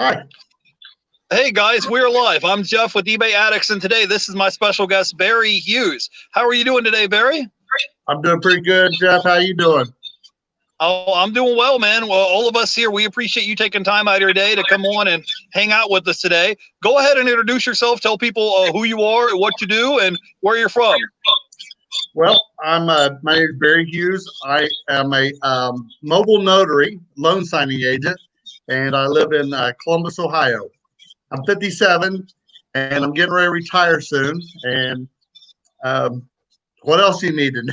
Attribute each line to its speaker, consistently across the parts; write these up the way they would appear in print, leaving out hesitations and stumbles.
Speaker 1: Hi.
Speaker 2: Hey guys, we're live. I'm Jeff with eBay Addicts, and today this is my special guest, Barry Hughes. How are you doing today, Barry?
Speaker 1: I'm doing pretty good, Jeff. How you doing?
Speaker 2: Oh, I'm doing well, man. Well, all of us here, we appreciate you taking time out of your day to come on and hang out with us today. Go ahead and introduce yourself. Tell people who you are, what you do, and where you're from.
Speaker 1: Well, my name is Barry Hughes. I am a mobile notary, loan signing agent, and I live in Columbus, Ohio. I'm 57, and I'm getting ready to retire soon. And what else you needed?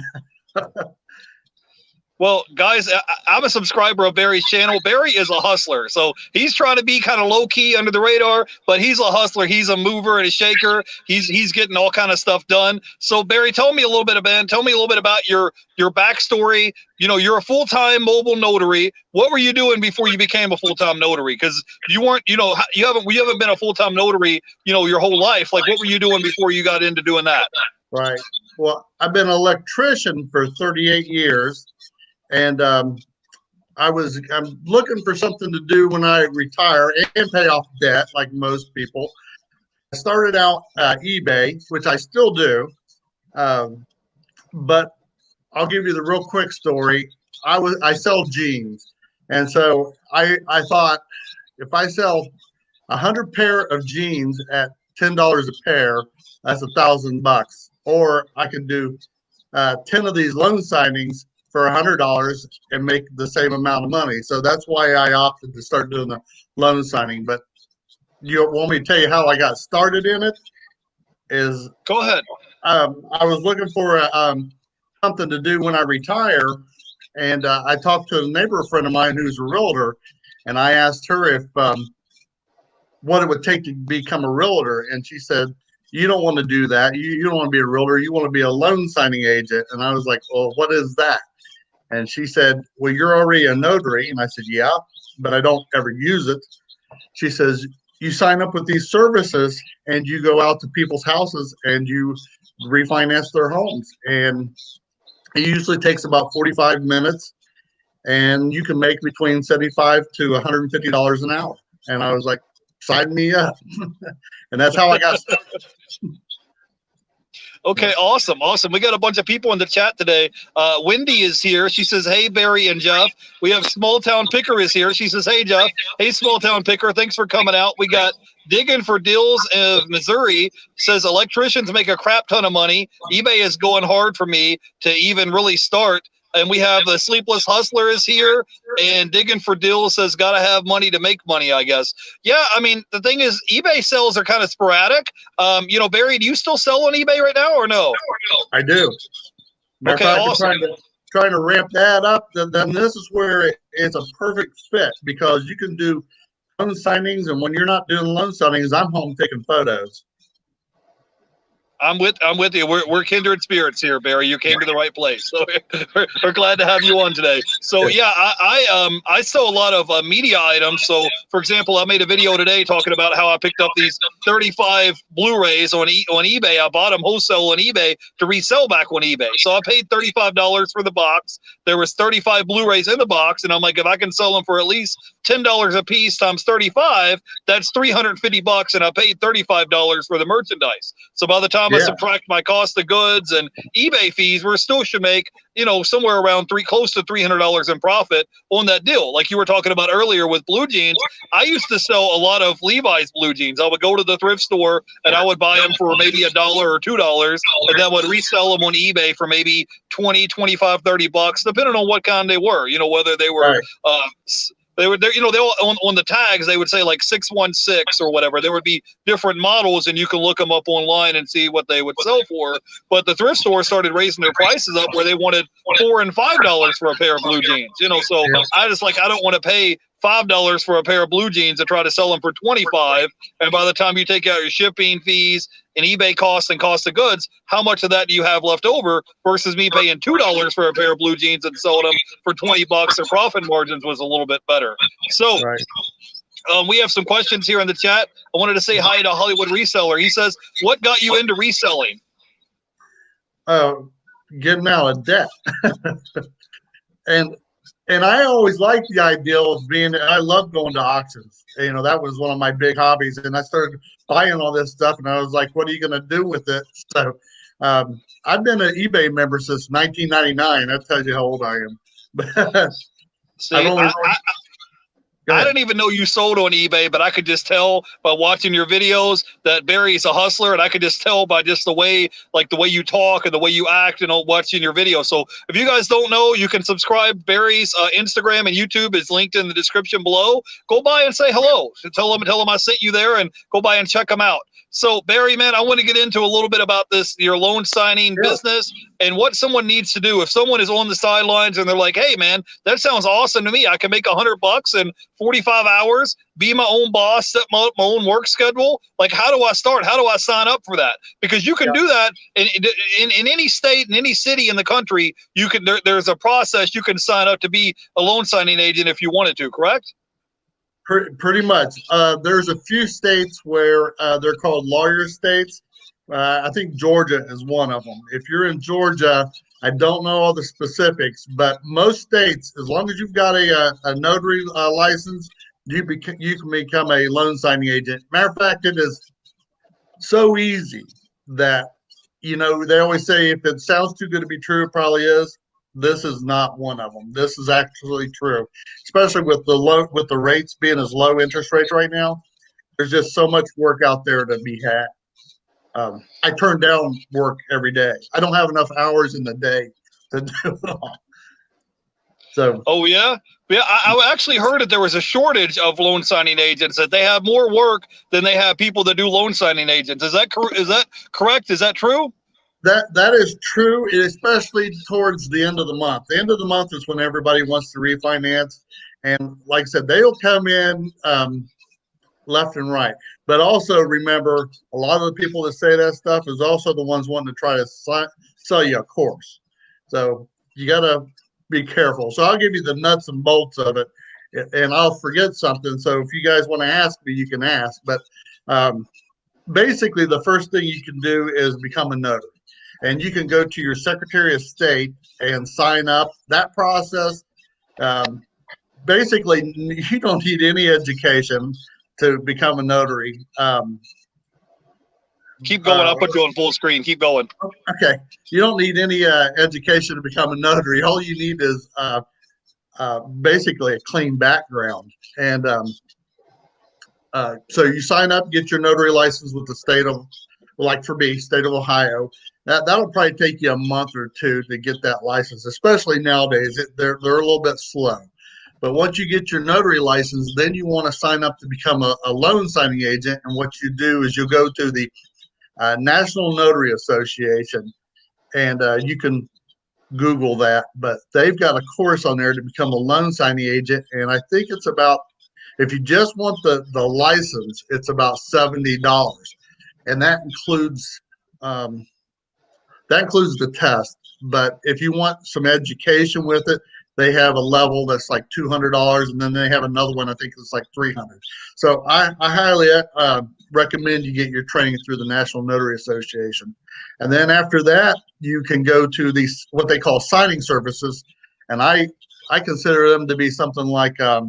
Speaker 2: Well, guys, I'm a subscriber of Barry's channel. Barry is a hustler, so he's trying to be kind of low key under the radar, but he's a hustler. He's a mover and a shaker. He's getting all kind of stuff done. So, Barry, tell me a little bit about your backstory. You know, you're a full-time mobile notary. What were you doing before you became a full-time notary? Because you weren't, you haven't been a full-time notary, your whole life. Like, what were you doing before you got into doing that?
Speaker 1: Right. Well, I've been an electrician for 38 years. And I'm looking for something to do when I retire and pay off debt, like most people. I started out eBay, which I still do, but I'll give you the real quick story. I sell jeans, and so I thought if I sell 100 pair of jeans at $10 a pair, that's $1,000, or I could do 10 of these loan signings for $100 and make the same amount of money. So that's why I opted to start doing the loan signing. But you want me to tell you how I got started in it?
Speaker 2: Go ahead.
Speaker 1: I was looking for something to do when I retire, and I talked to a neighbor friend of mine who's a realtor, and I asked her if what it would take to become a realtor, and she said, "You don't want to do that. You don't want to be a realtor. You want to be a loan signing agent." And I was like, "Well, what is that?" And she said, "Well, you're already a notary." And I said, "Yeah, but I don't ever use it." She says, "You sign up with these services and you go out to people's houses and you refinance their homes. And it usually takes about 45 minutes and you can make between $75 to $150 an hour." And I was like, "Sign me up." And that's how I got started.
Speaker 2: Okay, awesome. We got a bunch of people in the chat today. Wendy is here. She says, "Hey, Barry and Jeff." We have Small Town Picker is here. She says, "Hey, Jeff." Hey, Small Town Picker. Thanks for coming out. We got Digging for Deals of Missouri says, "Electricians make a crap ton of money. eBay is going hard for me to even really start." And we have the Sleepless Hustler is here, and Digging for Deals says, "Gotta have money to make money, I guess." Yeah, I mean, the thing is, eBay sales are kind of sporadic. Barry, do you still sell on eBay right now or no?
Speaker 1: I do.
Speaker 2: Okay, awesome.
Speaker 1: Trying to ramp that up, then this is where it's a perfect fit, because you can do loan signings, and when you're not doing loan signings, I'm home taking photos.
Speaker 2: I'm with you. We're kindred spirits here, Barry. You came to the right place. So we're glad to have you on today. So yeah, I sell a lot of media items. So for example, I made a video today talking about how I picked up these 35 Blu-rays on eBay. I bought them wholesale on eBay to resell back on eBay. So I paid $35 for the box. There was 35 Blu-rays in the box, and I'm like, if I can sell them for at least $10 a piece times 35, that's $350, and I paid $35 for the merchandise. So by the time I subtract my cost of goods and eBay fees, we still should make, somewhere around close to $300 in profit on that deal. Like you were talking about earlier with blue jeans, I used to sell a lot of Levi's blue jeans. I would go to the thrift store and I would buy them for maybe $1 or $2, and then would resell them on eBay for maybe 20, 25, $30, depending on what kind they were. Whether they were they were there, they on the tags they would say like 616 or whatever. There would be different models, and you can look them up online and see what they would sell for. But the thrift store started raising their prices up where they wanted $4 and $5 for a pair of blue jeans. So I don't want to pay $5 for a pair of blue jeans and try to sell them for $25. And by the time you take out your shipping fees and eBay costs and cost of goods, how much of that do you have left over versus me paying $2 for a pair of blue jeans and selling them for $20? Their profit margins was a little bit better. So we have some questions here in the chat. I wanted to say hi to Hollywood Reseller. He says, "What got you into reselling?"
Speaker 1: Getting out of debt. And And I always liked the idea of being, I love going to auctions. You know, that was one of my big hobbies. And I started buying all this stuff and I was like, what are you going to do with it? So I've been an eBay member since 1999. That tells you how old I am. But
Speaker 2: See,
Speaker 1: I've only
Speaker 2: I didn't even know you sold on eBay, but I could just tell by watching your videos that Barry's a hustler, and I could just tell by just the way you talk and the way you act and watching your videos. So if you guys don't know, you can subscribe. Barry's Instagram and YouTube is linked in the description below. Go by and say hello. Tell them I sent you there, and go by and check them out. So Barry, man, I want to get into a little bit about your loan signing business and what someone needs to do. If someone is on the sidelines and they're like, hey man, that sounds awesome to me. I can make $100 in 45 hours, be my own boss, set my own work schedule. Like, how do I start? How do I sign up for that? Because you can do that in any state, in any city in the country. You can, there's a process. You can sign up to be a loan signing agent if you wanted to, correct?
Speaker 1: Pretty much. There's a few states where they're called lawyer states. I think Georgia is one of them. If you're in Georgia, I don't know all the specifics, but most states, as long as you've got a notary license, you can become a loan signing agent. Matter of fact, it is so easy that, you know, they always say if it sounds too good to be true, it probably is. This is not one of them. This is actually true, especially with the rates being as low interest rates right now. There's just so much work out there to be had. I turn down work every day. I don't have enough hours in the day to do it all. So.
Speaker 2: Oh yeah, yeah. I actually heard that there was a shortage of loan signing agents. That they have more work than they have people that do loan signing agents. Is that correct? Is that true?
Speaker 1: That is true, especially towards the end of the month. The end of the month is when everybody wants to refinance, and like I said, they'll come in left and right. But also remember, a lot of the people that say that stuff is also the ones wanting to try to sell you a course. So you got to be careful. So I'll give you the nuts and bolts of it, and I'll forget something. So if you guys want to ask me, you can ask. But basically, the first thing you can do is become a notary. And you can go to your Secretary of State and sign up. That process, basically, you don't need any education to become a notary.
Speaker 2: Keep going. I'll put you on full screen. Keep going.
Speaker 1: Okay. You don't need any education to become a notary. All you need is basically a clean background. And so you sign up, get your notary license with the state of, like for me, state of Ohio. That'll probably take you a month or two to get that license, especially nowadays. They're a little bit slow. But once you get your notary license, then you want to sign up to become a loan signing agent. And what you do is you'll go to the National Notary Association, and you can Google that. But they've got a course on there to become a loan signing agent. And I think it's about, if you just want the license, it's about $70. And that includes the test. But if you want some education with it, they have a level that's like $200, and then they have another one I think it's like $300. So I highly recommend you get your training through the National Notary Association, and then after that you can go to these what they call signing services, and I consider them to be something like a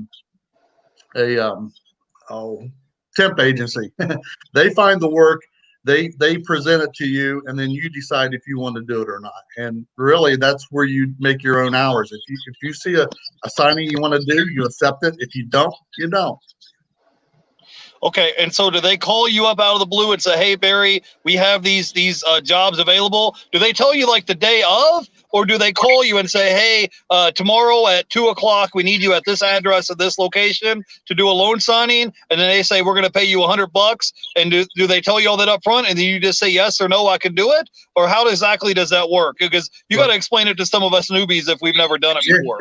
Speaker 1: temp agency. They find the work. They present it to you, and then you decide if you want to do it or not. And really, that's where you make your own hours. If you see a signing you want to do, you accept it. If you don't, you don't.
Speaker 2: Okay, and so do they call you up out of the blue and say, "Hey Barry, we have these jobs available"? Do they tell you like the day of, or do they call you and say, "Hey, tomorrow at 2:00, we need you at this address at this location to do a loan signing"? And then they say, "We're going to pay you $100." And do they tell you all that up front, and then you just say yes or no, I can do it? Or how exactly does that work? Because you got to explain it to some of us newbies if we've never done it before.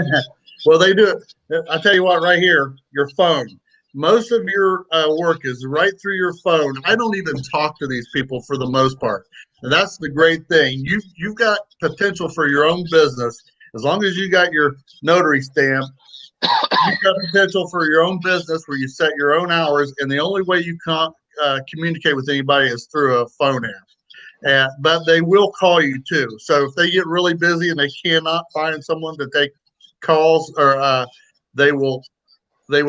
Speaker 1: Well, they do it. I tell you what, right here, your phone. Most of your work is right through your phone. I don't even talk to these people for the most part. And that's the great thing. You've got potential for your own business. As long as you got your notary stamp, you've got potential for your own business where you set your own hours. And the only way you can't communicate with anybody is through a phone app. But they will call you too. So if they get really busy and they cannot find someone to take calls, or they will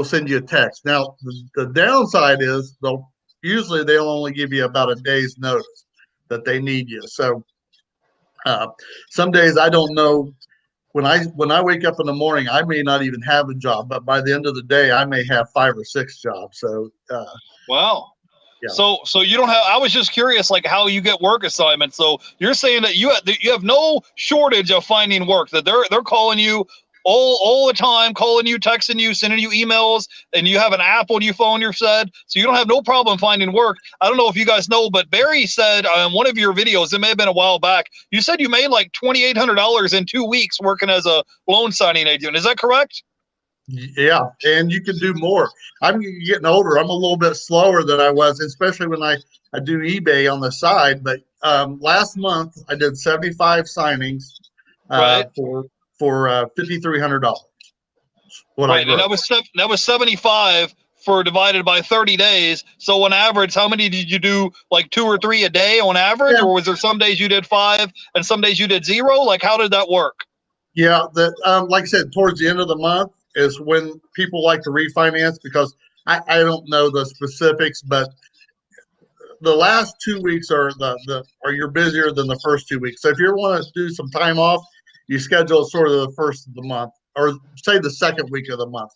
Speaker 1: send you a text. Now, the downside is they'll only give you about a day's notice that they need you. So some days I don't know. When I wake up in the morning, I may not even have a job, but by the end of the day, I may have 5 or 6 jobs. So
Speaker 2: wow.
Speaker 1: yeah.
Speaker 2: So you don't have. I was just curious, like how you get work assignments. So you're saying that you have no shortage of finding work. That they're calling you all the time, calling you, texting you, sending you emails, and you have an app on your phone. You said so you don't have no problem finding work. I don't know if you guys know, but Barry said on one of your videos, it may have been a while back, you said you made like $2,800 in 2 weeks working as a loan signing agent. Is that correct?
Speaker 1: Yeah, and you can do more. I'm getting older. I'm a little bit slower than I was, especially when I do eBay on the side. But last month I did 75 signings
Speaker 2: Right.
Speaker 1: for $5,300. What I
Speaker 2: Right, and
Speaker 1: grow.
Speaker 2: that was 75 for divided by 30 days. So on average, how many did you do? Like 2 or 3 a day on average,
Speaker 1: Yeah,
Speaker 2: or was there some days you did 5 and some days you did 0? Like how did that work?
Speaker 1: yeah. That like I said, towards the end of the month is when people like to refinance because I don't know the specifics, but the last 2 weeks are you're busier than the first 2 weeks. So if you want to do some time off, you schedule sort of the first of the month, or say the second week of the month.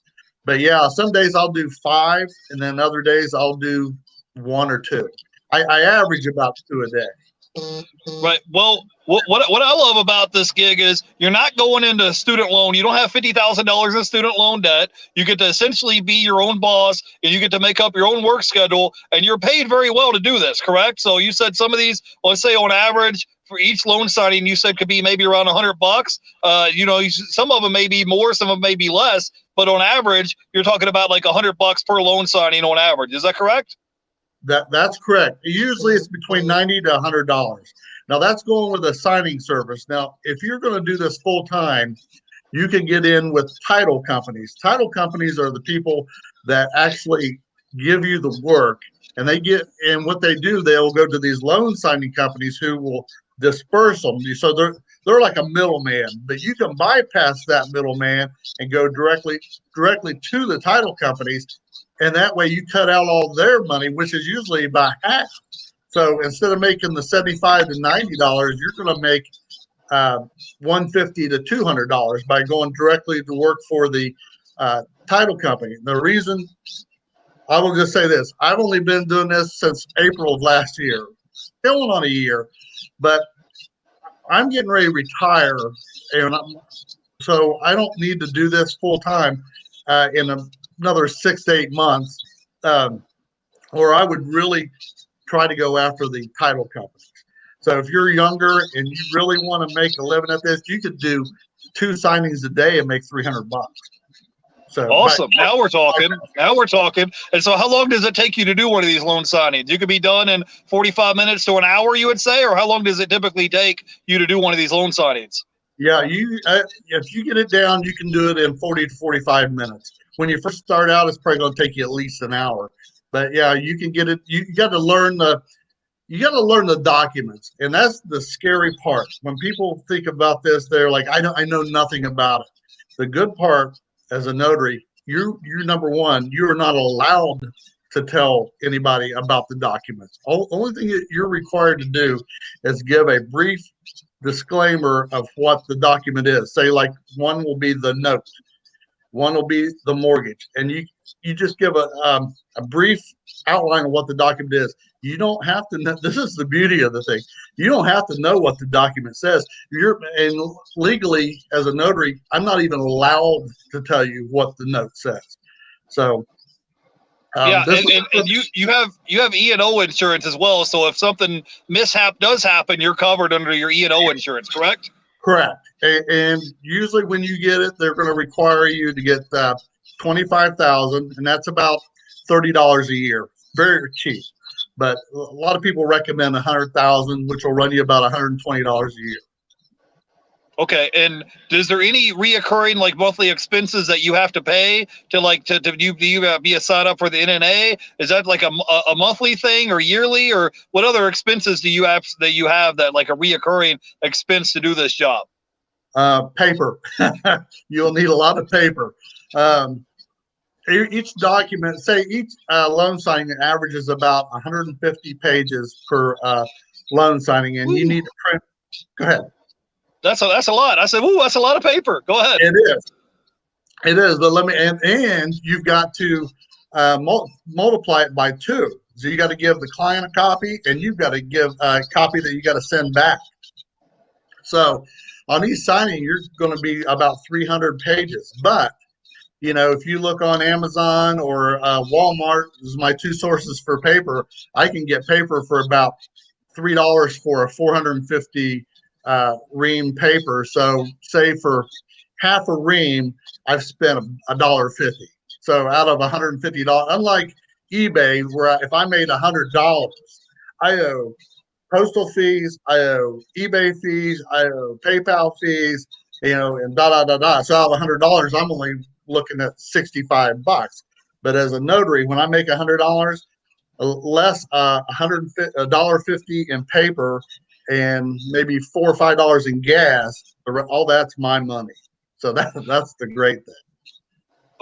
Speaker 1: But yeah, some days I'll do 5, and then other days I'll do 1 or 2. I average about 2 a day.
Speaker 2: Right. Well, what I love about this gig is you're not going into student loan. You don't have $50,000 in student loan debt. You get to essentially be your own boss, and you get to make up your own work schedule, and you're paid very well to do this. Correct? So you said some of these, let's say on average for each loan signing, you said could be maybe around $100. Some of them may be more, some of them may be less, but on average, you're talking about like $100 per loan signing on average. Is that correct?
Speaker 1: That's correct. Usually it's between $90 to $100. Now that's going with a signing service. Now, if you're going to do this full time, you can get in with title companies. Title companies are the people that actually give you the work, and what they do, they'll go to these loan signing companies who will disperse them. So they're like a middleman, but you can bypass that middleman and go directly to the title companies, and that way you cut out all their money, which is usually about half. So instead of making the $75 to $90, you're going to make $150 to $200 by going directly to work for the title company. The reason, I will just say this: I've only been doing this since April of last year, going on a year, but I'm getting ready to retire, and so I don't need to do this full time in another 6 to 8 months, or I would really try to go after the title companies. So if you're younger and you really want to make a living at this, you could do 2 signings a day and make $300. So
Speaker 2: awesome. Now we're talking. And so how long does it take you to do one of these loan signings? You could be done in 45 minutes to an hour, you would say, or how long does it typically take you to do one of these loan signings?
Speaker 1: Yeah, if you get it down, you can do it in 40 to 45 minutes. When you first start out, it's probably going to take you at least an hour. But yeah, you can get it. You got to learn the documents, and that's the scary part. When people think about this, they're like, I know nothing about it. The good part as a notary, you're number one, you are not allowed to tell anybody about the documents. Only thing that you're required to do is give a brief disclaimer of what the document is. Say like one will be the note, one will be the mortgage, and you just give a brief outline of what the document is. You don't have to know. This is the beauty of the thing. You don't have to know what the document says. And legally, as a notary, I'm not even allowed to tell you what the note says. So
Speaker 2: yeah, and you have E&O insurance as well. So if something mishap does happen, you're covered under your E&O insurance, correct?
Speaker 1: Correct. And usually when you get it, they're going to require you to get $25,000, and that's about $30 a year. Very cheap. But a lot of people recommend $100,000, which will run you about $120 a year.
Speaker 2: Okay, and is there any reoccurring like monthly expenses that you have to pay to do you be a sign up for the NNA? Is that like a monthly thing or yearly, or what other expenses do you have that like a reoccurring expense to do this job?
Speaker 1: Paper. You'll need a lot of paper. Each document, say each loan signing averages about 150 pages per loan signing, and you need to print. Go ahead.
Speaker 2: That's a lot. I said, ooh, that's a lot of paper. Go ahead.
Speaker 1: It is. It is, but let me and you've got to multiply it by 2. So you got to give the client a copy, and you've got to give a copy that you got to send back. So on each signing, you're going to be about 300 pages. But if you look on Amazon or Walmart, this is my 2 sources for paper. I can get paper for about $3 for a 450 ream paper. So say for half a ream, I've spent $1.50. So out of $150, unlike eBay, where if I made $100, I owe postal fees, I owe eBay fees, I owe PayPal fees, and da da da da. So out of $100, I'm only looking at $65. But as a notary, when I make $100, less $150 in paper and maybe $4 or $5 in gas, all that's my money. So that's the great thing.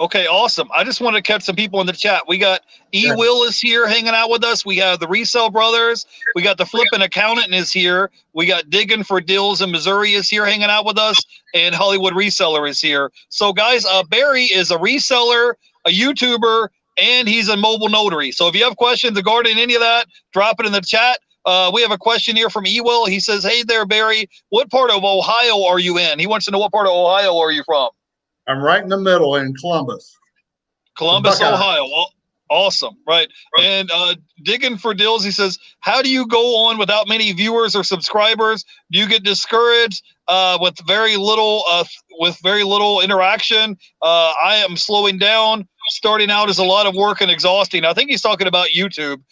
Speaker 2: Okay, awesome. I just want to catch some people in the chat. We got Will is here hanging out with us. We have the Resell Brothers. We got the Flippin' Accountant is here. We got Digging for Dills in Missouri is here hanging out with us. And Hollywood Reseller is here. So, guys, Barry is a reseller, a YouTuber, and he's a mobile notary. So if you have questions regarding any of that, drop it in the chat. We have a question here from Ewell. He says, hey there, Barry. What part of Ohio are you in? He wants to know what part of Ohio are you from?
Speaker 1: I'm right in the middle in Columbus.
Speaker 2: Columbus, Ohio. Awesome. Right. And Digging for Dills, he says, how do you go on without many viewers or subscribers? Do you get discouraged with very little interaction? I am slowing down. Starting out is a lot of work and exhausting. I think he's talking about YouTube.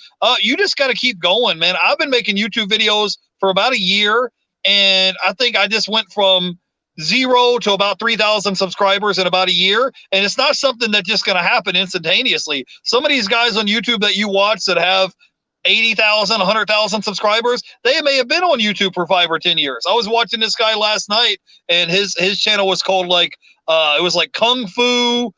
Speaker 2: You just got to keep going, man. I've been making YouTube videos for about a year, and I think I just went from 0 to about 3,000 subscribers in about a year. And it's not something that's just going to happen instantaneously. Some of these guys on YouTube that you watch that have 80,000, 100,000 subscribers, they may have been on YouTube for 5 or 10 years. I was watching this guy last night, and his channel was called it was like Kung Fu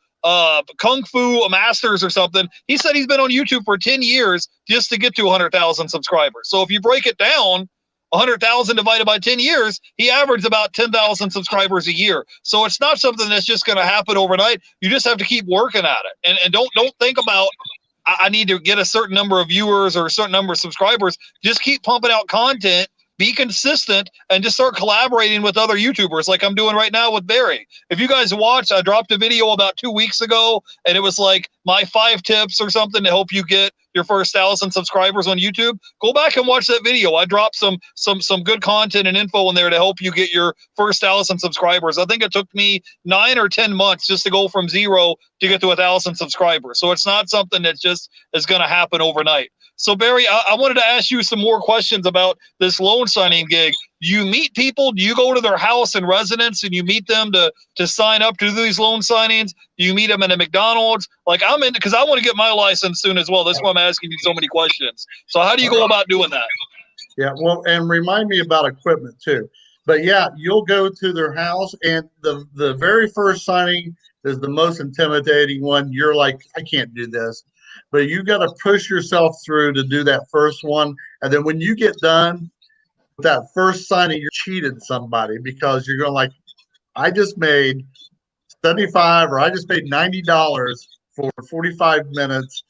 Speaker 2: Masters or something. He said he's been on YouTube for 10 years just to get to 100,000 subscribers. So if you break it down, 100,000 divided by 10 years, he averaged about 10,000 subscribers a year. So it's not something that's just going to happen overnight. You just have to keep working at it. And don't think about, I need to get a certain number of viewers or a certain number of subscribers. Just keep pumping out content, be consistent, and just start collaborating with other YouTubers like I'm doing right now with Barry. If you guys watch, I dropped a video about 2 weeks ago, and it was like my 5 tips or something to help you get your first 1,000 subscribers on YouTube. Go back and watch that video. I dropped some good content and info in there to help you get your first 1,000 subscribers. I think it took me 9 or 10 months just to go from 0 to get to 1,000 subscribers. So it's not something that just is going to happen overnight. So, Barry, I wanted to ask you some more questions about this loan signing gig. Do you meet people? Do you go to their house and residence and you meet them to sign up to do these loan signings? Do you meet them in a McDonald's? Like, I'm in because I want to get my license soon as well. That's why I'm asking you so many questions. So how do you go about doing that?
Speaker 1: Yeah, well, and remind me about equipment too. But yeah, you'll go to their house, and the very first signing is the most intimidating one. You're like, I can't do this. But you got to push yourself through to do that first one. And then when you get done with that first signing, you cheated somebody because you're going like, I just made 75 or I just paid $90 for 45 minutes.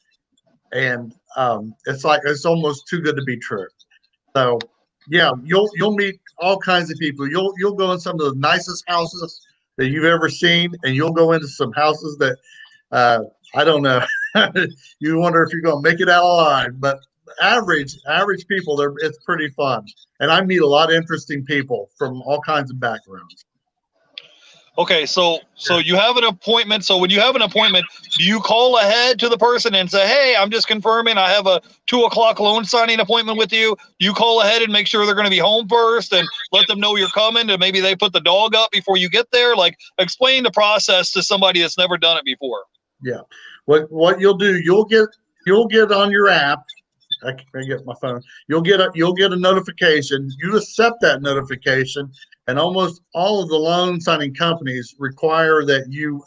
Speaker 1: And it's like, it's almost too good to be true. So yeah, you'll meet all kinds of people. You'll go in some of the nicest houses that you've ever seen, and you'll go into some houses that I don't know. You wonder if you're going to make it out alive. But average people, it's pretty fun, and I meet a lot of interesting people from all kinds of backgrounds.
Speaker 2: Okay, so you have an appointment. So when you have an appointment, do you call ahead to the person and say, hey, I'm just confirming I have a 2:00 loan signing appointment with you? Do you call ahead and make sure they're going to be home first and let them know you're coming, and maybe they put the dog up before you get there? Like, explain the process to somebody that's never done it before.
Speaker 1: Yeah. What you'll do, you'll get on your app, I can't get my phone. You'll get a notification. You accept that notification, and almost all of the loan signing companies require that you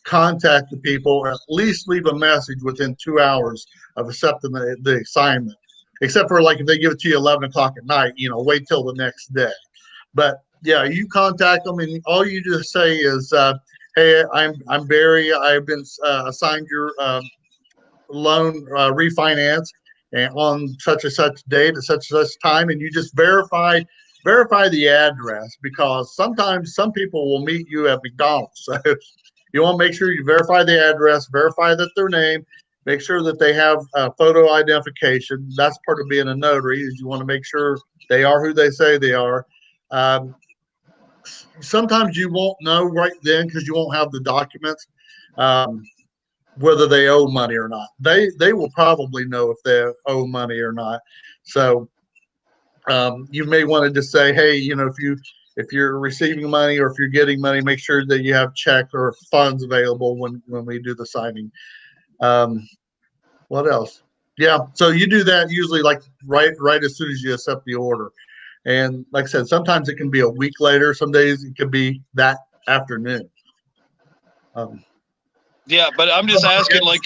Speaker 1: contact the people, or at least leave a message within 2 hours of accepting the assignment. Except for like if they give it to you 11 o'clock at night, wait till the next day. But yeah, you contact them, and all you just say is, "Hey, I'm Barry. I've been assigned your loan refinance, and on such and such date at such and such time," and you just verify the address, because sometimes some people will meet you at McDonald's. So you want to make sure you verify the address, verify that their name, make sure that they have photo identification. That's part of being a notary, is you want to make sure they are who they say they are. Um, Sometimes you won't know right then because you won't have the documents, um, whether they owe money or not. They will probably know if they owe money or not. So you may want to just say, hey, if you're receiving money or if you're getting money, make sure that you have check or funds available when we do the signing. What else? Yeah, so you do that usually like right as soon as you accept the order. And like I said, sometimes it can be a week later. Some days it could be that afternoon.
Speaker 2: Yeah, but I'm just asking, like,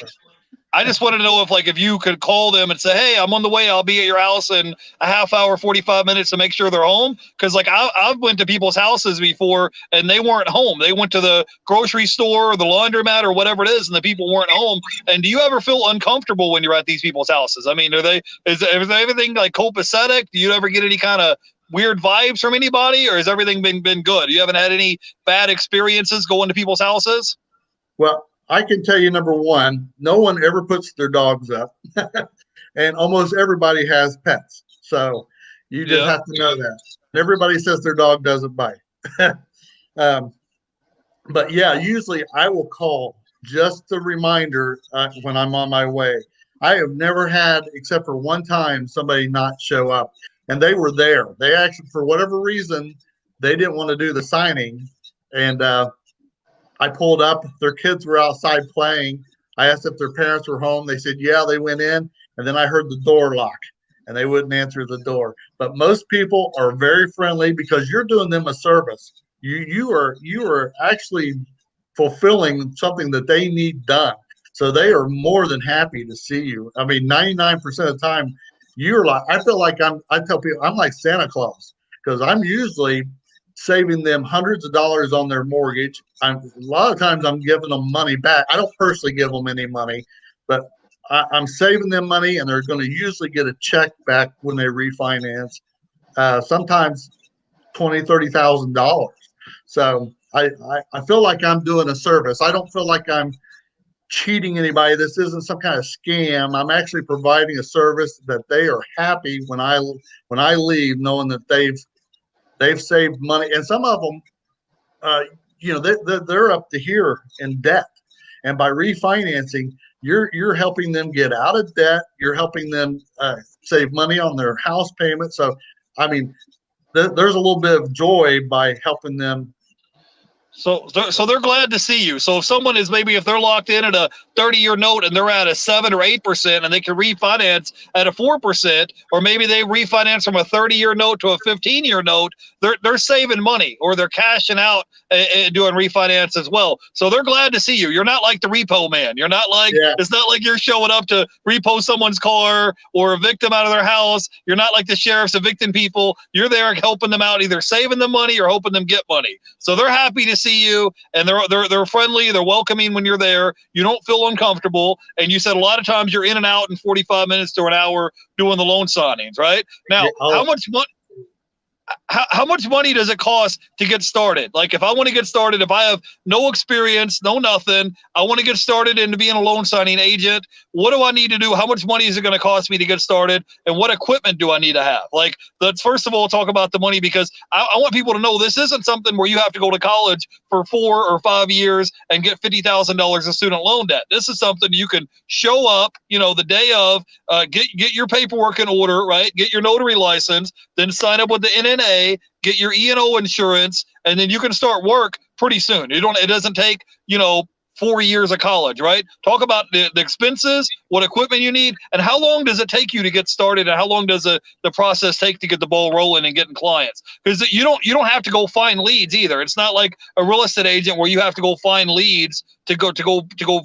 Speaker 2: I just want to know if you could call them and say, hey, I'm on the way. I'll be at your house in a half hour, 45 minutes to make sure they're home. Because I've went to people's houses before and they weren't home. They went to the grocery store or the laundromat or whatever it is, and the people weren't home. And do you ever feel uncomfortable when you're at these people's houses? I mean, is everything like copacetic? Do you ever get any kind of weird vibes from anybody, or has everything been good? You haven't had any bad experiences going to people's houses?
Speaker 1: Well, I can tell you, number one, no one ever puts their dogs up, and almost everybody has pets. So you just have to know that. Everybody says their dog doesn't bite. But yeah, usually I will call just a reminder when I'm on my way. I have never had, except for one time, somebody not show up, and they were there. They actually, for whatever reason, they didn't want to do the signing, and I pulled up. Their kids were outside playing. I asked if their parents were home. They said, yeah, they went in. And then I heard the door lock and they wouldn't answer the door. But most people are very friendly because you're doing them a service. You are actually fulfilling something that they need done. So they are more than happy to see you. I mean, 99% of the time, I feel like I tell people I'm like Santa Claus, because I'm usually saving them hundreds of dollars on their mortgage. A lot of times I'm giving them money back. I don't personally give them any money, but I'm saving them money, and they're going to usually get a check back when they refinance. Sometimes $20,000, $30,000. So I feel like I'm doing a service. I don't feel like I'm cheating anybody. This isn't some kind of scam. I'm actually providing a service that they are happy when I leave, knowing that they've saved money. And some of them, they're up to here in debt, and by refinancing, you're helping them get out of debt. You're helping them save money on their house payment. So, I mean, there's a little bit of joy by helping them.
Speaker 2: So they're glad to see you. So if someone is, maybe if they're locked in at a 30-year note and they're at a 7 or 8% and they can refinance at a 4%, or maybe they refinance from a 30-year note to a 15-year note, they're saving money, or they're cashing out and doing refinance as well. So they're glad to see you. You're not like the repo man. You're not like, It's not like you're showing up to repo someone's car or evict them out of their house. You're not like the sheriff's evicting people. You're there helping them out, either saving them money or helping them get money. So they're happy to see you, and they're friendly, they're welcoming when you're there. You don't feel uncomfortable, and you said a lot of times you're in and out in 45 minutes to an hour doing the loan signings, right? Now, how much money does it cost to get started? Like, if I want to get started, if I have no experience, no nothing, I want to get started into being a loan signing agent, what do I need to do? How much money is it going to cost me to get started? And what equipment do I need to have? Like, let's first of all talk about the money, because I want people to know this isn't something where you have to go to college for 4 or 5 years and get $50,000 of student loan debt. This is something you can show up, the day of, get your paperwork in order, right? Get your notary license, then sign up with the NNA, get your E&O insurance, and then you can start work pretty soon. It doesn't take, 4 years of college, right? Talk about the expenses, what equipment you need, and how long does it take you to get started, and how long does the process take to get the ball rolling and getting clients? Because you don't have to go find leads either. It's not like a real estate agent where you have to go find leads to go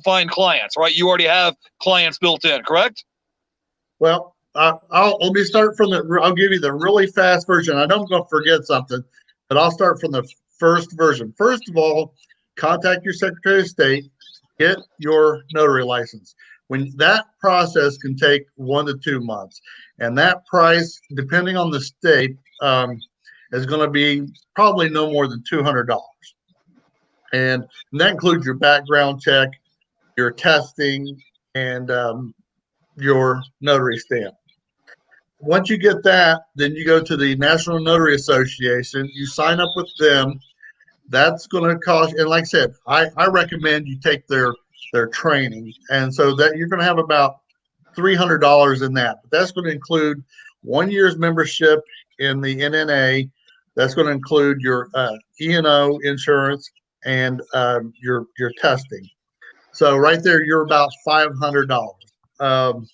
Speaker 2: find clients, right? You already have clients built in, correct?
Speaker 1: Well, let me start from I'll give you the really fast version. I know I'm going to forget something, but I'll start from the first version. First of all, contact your Secretary of State, get your notary license. When that process can take 1 to 2 months, and that price, depending on the state, is going to be probably no more than $200, and that includes your background check, your testing, and your notary stamp. Once you get that, then you go to the National Notary Association. You sign up with them. That's going to cost, and like I said, I recommend you take their training, and so that you're going to have about $300 in that. But that's going to include 1 year's membership in the NNA. That's going to include your E&O insurance and your testing. So right there, you're about $500.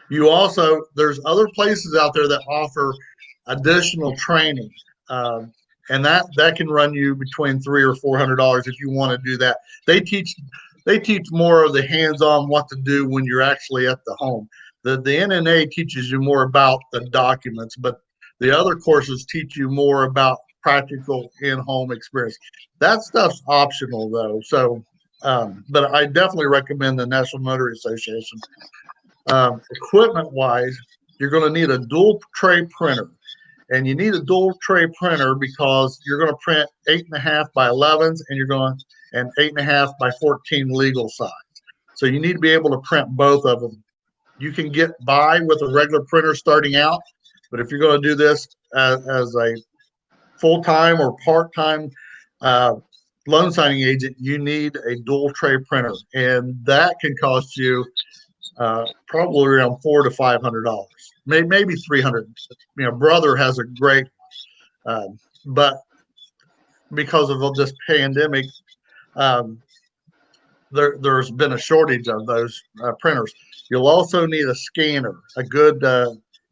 Speaker 1: You also, there's other places out there that offer additional training, and that can run you between $300 or $400 if you want to do that. They teach more of the hands-on what to do when you're actually at the home. The NNA teaches you more about the documents, but the other courses teach you more about practical in-home experience. That stuff's optional though. So, but I definitely recommend the National Notary Association. Equipment wise, you're going to need a dual tray printer, and you need a dual tray printer because you're going to print 8.5 by 11s, and 8.5 by 14 legal size. So you need to be able to print both of them. You can get by with a regular printer starting out, but if you're going to do this as a full-time or part-time loan signing agent, you need a dual tray printer, and that can cost you probably around $400 to $500, maybe $300. Brother has a great, but because of this pandemic, there's been a shortage of those printers. You'll also need a scanner, a good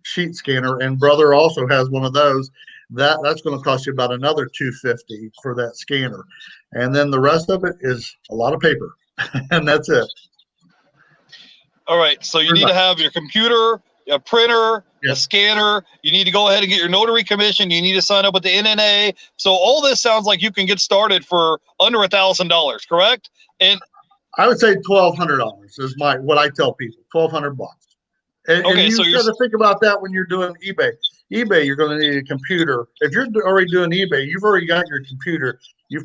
Speaker 1: sheet scanner, and Brother also has one of those. That's going to cost you about another $250 for that scanner, and then the rest of it is a lot of paper, and that's it.
Speaker 2: All right, so you need to have your computer, a printer, a scanner. You need to go ahead and get your notary commission. You need to sign up with the NNA. So all this sounds like you can get started for under $1,000, correct? And
Speaker 1: I would say $1,200 is what I tell people. $1,200. And you got to think about that when you're doing eBay. eBay, you're going to need a computer. If you're already doing eBay, you've already got your computer. You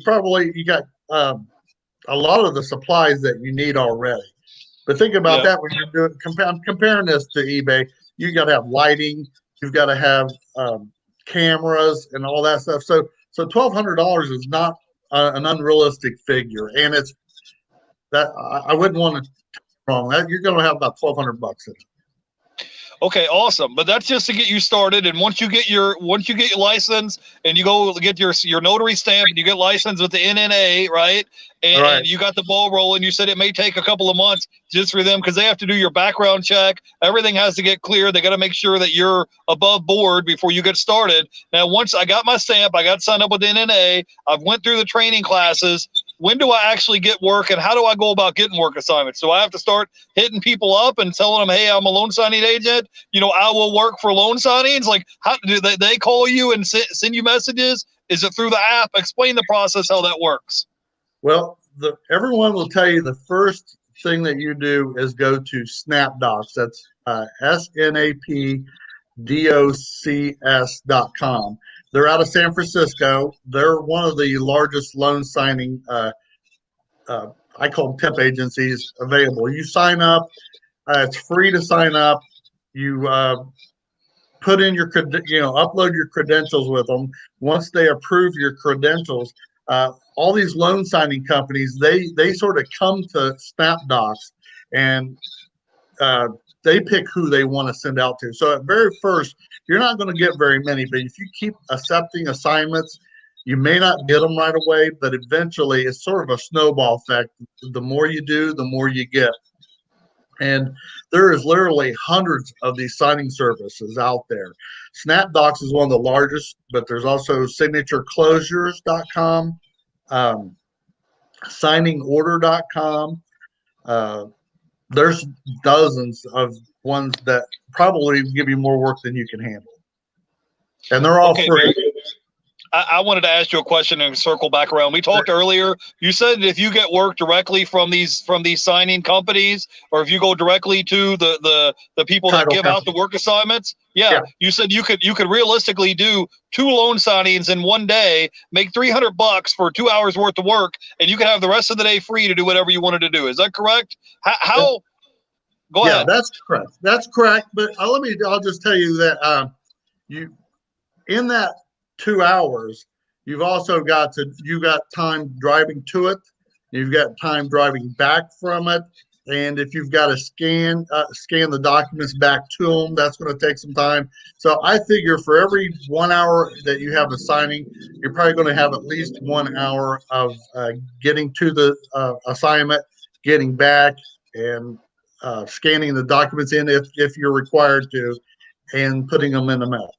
Speaker 1: got a lot of the supplies that you need already. But think about that when you're doing comparing this to eBay. You got to have lighting. You've got to have cameras and all that stuff. So $1,200 is not an unrealistic figure, and it's that I wouldn't want to wrong. You're going to have about $1,200 in it.
Speaker 2: Okay, awesome. But that's just to get you started. And once you get your license and you go get your notary stamp and you get licensed with the NNA, right? And you got the ball rolling. You said it may take a couple of months just for them because they have to do your background check. Everything has to get clear. They got to make sure that you're above board before you get started. Now, once I got my stamp, I got signed up with the NNA. I've went through the training classes. When do I actually get work, and how do I go about getting work assignments? Do I have to start hitting people up and telling them, hey, I'm a loan signing agent, I will work for loan signings? Like, how do they call you and send you messages? Is it through the app? Explain the process, how that works. Well,
Speaker 1: everyone will tell you the first thing that you do is go to SnapDocs. That's SNAPDOCS.com. They're out of San Francisco. They're one of the largest loan signing, I call them temp agencies, available. You sign up. It's free to sign up. You put in your, upload your credentials with them. Once they approve your credentials, all these loan signing companies, they sort of come to SnapDocs and they pick who they want to send out to. So at very first, you're not going to get very many, but if you keep accepting assignments, You may not get them right away, but eventually it's sort of a snowball effect. The more you do, the more you get. And there is literally hundreds of these signing services out there. SnapDocs is one of the largest, but there's also signatureclosures.com, signingorder.com. There's dozens of ones that probably give you more work than you can handle. And they're all free.
Speaker 2: Barry, I wanted to ask you a question and circle back around. We talked earlier. You said if you get work directly from these signing companies, or if you go directly to the people that give out the work assignments, you said you could realistically do 2 loan signings in one day, make $300 for 2 hours worth of work, and you could have the rest of the day free to do whatever you wanted to do. Is that correct? How? Go ahead.
Speaker 1: Yeah, that's correct. That's correct. But I'll just tell you that you in that 2 hours, you've also got time driving to it. You've got time driving back from it. And if you've got to scan the documents back to them, that's going to take some time. So I figure for every 1 hour that you have a signing, you're probably going to have at least 1 hour of getting to the assignment, getting back, and scanning the documents in if you're required to, and putting them in the mail.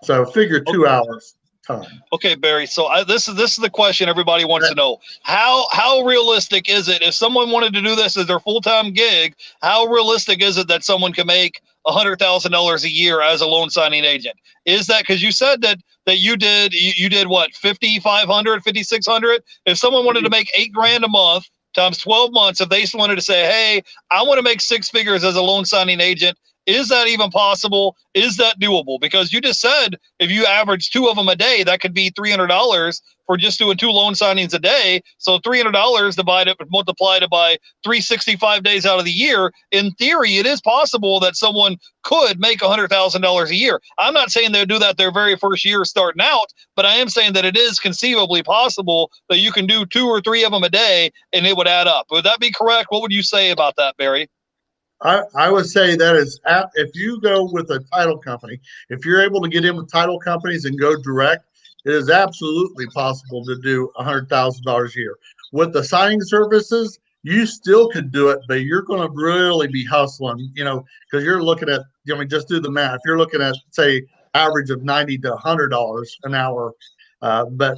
Speaker 1: So figure 2 hours time.
Speaker 2: Okay, Barry. So this is the question everybody wants to know. How realistic is it if someone wanted to do this as their full-time gig? How realistic is it that someone can make $100,000 a year as a loan signing agent? Is that because you said that you did what, 5,500, 5,600? If someone wanted to make $8,000 a month times 12 months, if they wanted to say, hey, I want to make 6 figures as a loan signing agent, is that even possible? Is that doable? Because you just said if you average 2 of them a day, that could be $300 for just doing 2 loan signings a day. So $300 multiplied by 365 days out of the year. In theory, it is possible that someone could make $100,000 a year. I'm not saying they'll do that their very first year starting out, but I am saying that it is conceivably possible that you can do 2 or 3 of them a day and it would add up. Would that be correct? What would you say about that, Barry?
Speaker 1: I would say that is, if you go with a title company, if you're able to get in with title companies and go direct, it is absolutely possible to do $100,000 a year. With the signing services, you still could do it, but you're going to really be hustling, because you're looking at, just do the math. You're looking at, say, average of $90 to $100 an hour. But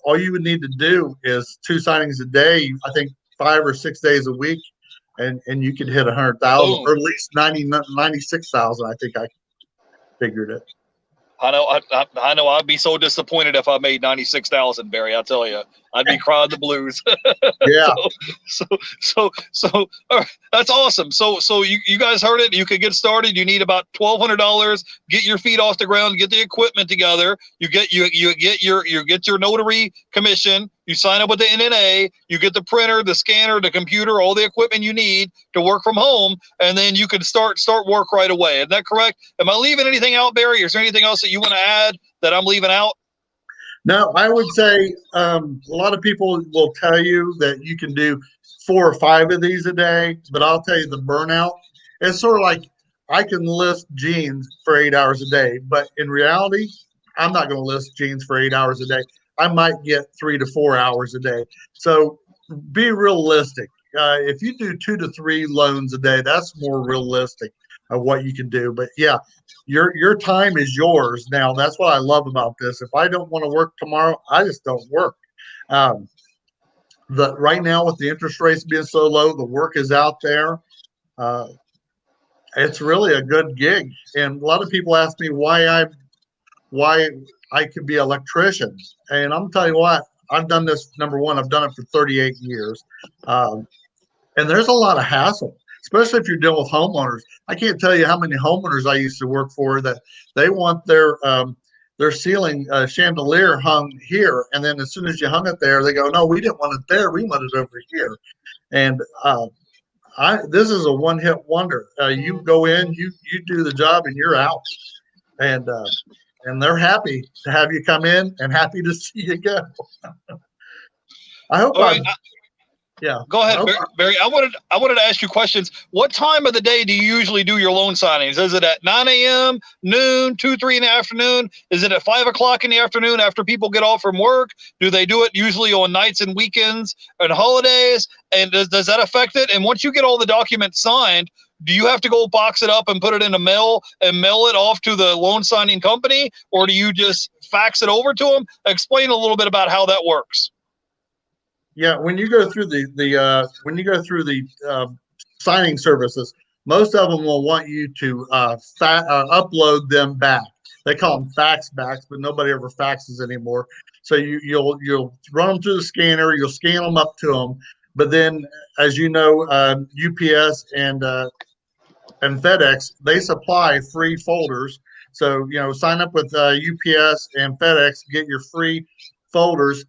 Speaker 1: all you would need to do is 2 signings a day. I think 5 or 6 days a week. And you could hit 100,000 or at least 96,000. I think I figured it.
Speaker 2: I know. I'd be so disappointed if I made 96,000, Barry. I'll tell you, I'd be crying the blues.
Speaker 1: Yeah.
Speaker 2: So that's awesome. So you guys heard it. You could get started. You need about $1,200. Get your feet off the ground. Get the equipment together. You get your notary commission. You sign up with the NNA. You get the printer, the scanner, the computer, all the equipment you need to work from home, and then you can start work right away. Is that correct? Am I leaving anything out, Barry? Is there anything else that you want to add that I'm leaving out?
Speaker 1: No, I would say a lot of people will tell you that you can do 4 or 5 of these a day, but I'll tell you the burnout. It's sort of like I can list jeans for 8 hours a day, but in reality, I'm not going to list jeans for 8 hours a day. I might get 3 to 4 hours a day. So be realistic. If you do 2 to 3 loans a day, that's more realistic of what you can do. But yeah, your time is yours. Now, that's what I love about this. If I don't want to work tomorrow, I just don't work. Right now with the interest rates being so low, the work is out there. It's really a good gig. And a lot of people ask me why I could be an electrician. And I'm telling you what, I've done this. Number one, I've done it for 38 years. And there's a lot of hassle, especially if you're dealing with homeowners. I can't tell you how many homeowners I used to work for that they want their ceiling chandelier hung here. And then as soon as you hung it there, they go, no, we didn't want it there. We want it over here. And this is a one-hit wonder. You go in, you do the job, and you're out. And they're happy to have you come in and happy to see you go. I hope Yeah.
Speaker 2: Go ahead, Barry. I wanted to ask you questions. What time of the day do you usually do your loan signings? Is it at 9 a.m., noon, 2, 3 in the afternoon? Is it at 5 o'clock in the afternoon after people get off from work? Do they do it usually on nights and weekends and holidays? And does that affect it? And once you get all the documents signed, do you have to go box it up and put it in a mail and mail it off to the loan signing company, or do you just fax it over to them? Explain a little bit about how that works.
Speaker 1: Yeah, when you go through the signing services, most of them will want you to upload them back. They call them fax backs, but nobody ever faxes anymore. So you'll run them through the scanner, you'll scan them up to them, but then, as you know, UPS and FedEx, they supply free folders. So sign up with UPS and FedEx, get your free folders.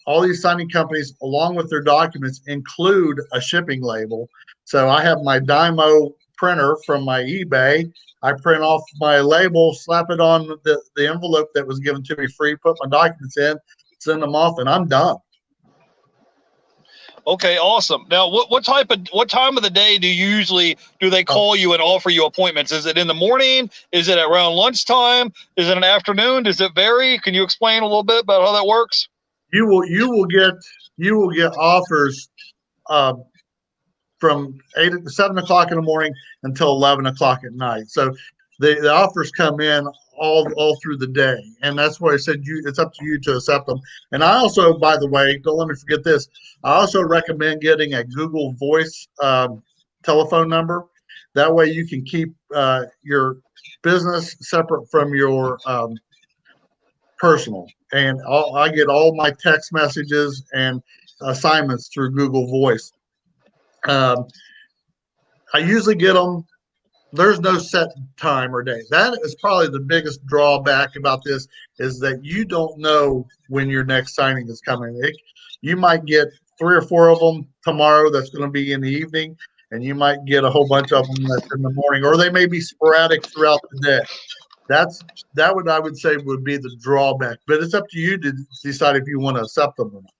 Speaker 1: All these signing companies, along with their documents, include a shipping label. So I have my Dymo printer from my eBay. I print off my label, slap it on the envelope that was given to me free, put my documents in, send them off, and I'm done.
Speaker 2: Okay, awesome. Now, what time of the day do they call you and offer you appointments? Is it in the morning? Is it around lunchtime? Is it an afternoon? Does it vary? Can you explain a little bit about how that works?
Speaker 1: You will get offers from 7 o'clock in the morning until 11 o'clock at night. So the offers come in all through the day, and that's why I said it's up to you to accept them. And I also, by the way, don't let me forget this, I also recommend getting a Google Voice telephone number. That way you can keep your business separate from your personal. And I get all my text messages and assignments through Google Voice. I usually get them. There's no set time or day. That is probably the biggest drawback about this, is that you don't know when your next signing is coming. You might get 3 or 4 of them tomorrow that's going to be in the evening, and you might get a whole bunch of them that's in the morning, or they may be sporadic throughout the day. That would, I would say, would be the drawback, but it's up to you to decide if you want to accept them or not.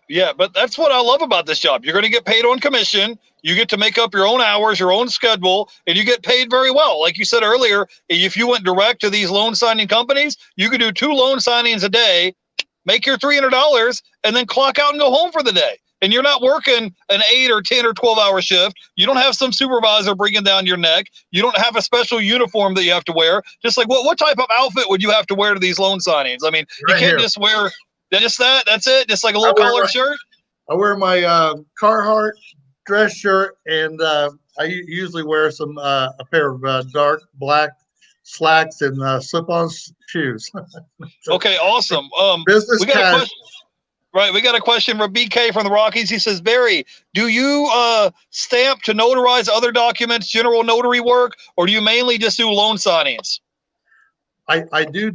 Speaker 2: Yeah, but that's what I love about this job. You're going to get paid on commission. You get to make up your own hours, your own schedule, and you get paid very well. Like you said earlier, if you went direct to these loan signing companies, you could do 2 loan signings a day, make your $300, and then clock out and go home for the day. And you're not working an 8 or 10 or 12-hour shift. You don't have some supervisor bringing down your neck. You don't have a special uniform that you have to wear. Just like what type of outfit would you have to wear to these loan signings? I mean, you can't just wear just that. That's it. Just like a little collared shirt.
Speaker 1: I wear my Carhartt dress shirt, and I usually wear a pair of dark black slacks and slip-on shoes.
Speaker 2: Okay, awesome.
Speaker 1: Business casual.
Speaker 2: Right, we got a question from BK from the Rockies. He says, Barry, do you stamp to notarize other documents, general notary work, or do you mainly just do loan signings?
Speaker 1: I do